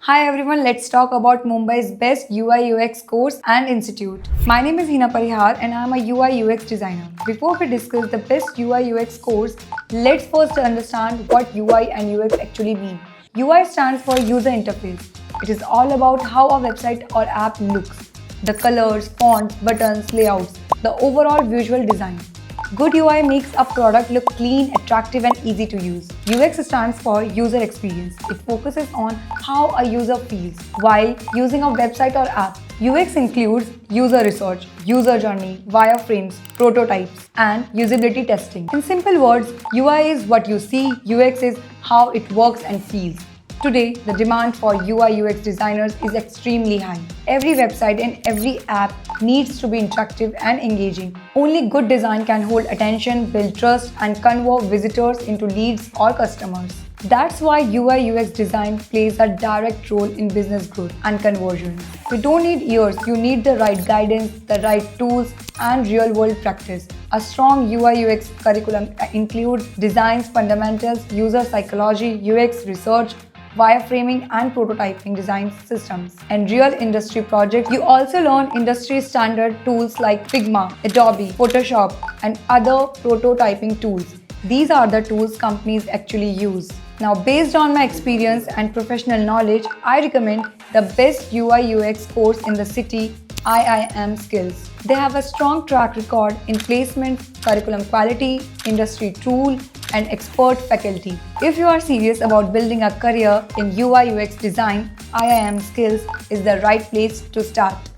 Hi everyone, let's talk about Mumbai's best UI UX course and institute. My name is Hina Parihar and I am a UI UX designer. Before we discuss the best UI UX course, let's first understand what UI and UX actually mean. UI stands for user interface. It is all about how a website or app looks. The colors, fonts, buttons, layouts, the overall visual design. Good UI makes a product look clean, attractive and easy to use. UX stands for user experience. It focuses on how a user feels while using a website or app. UX includes user research, user journey, wireframes, prototypes, and usability testing. In simple words, UI is what you see, UX is how it works and feels. Today, the demand for UI UX designers is extremely high. Every website and every app needs to be interactive and engaging. Only good design can hold attention, build trust, and convert visitors into leads or customers. That's why UI UX design plays a direct role in business growth and conversion. You don't need years, you need the right guidance, the right tools, and real-world practice. A strong UI UX curriculum includes designs, fundamentals, user psychology, UX research, wireframing and prototyping design systems, and real industry projects. You also learn industry standard tools like Figma, Adobe, Photoshop, and other prototyping tools. These are the tools companies actually use. Now, based on my experience and professional knowledge, I recommend the best UI UX course in the city, IIM Skills. They have a strong track record in placement, curriculum quality, industry tool, and expert faculty. If you are serious about building a career in UI UX design, IIM Skills is the right place to start.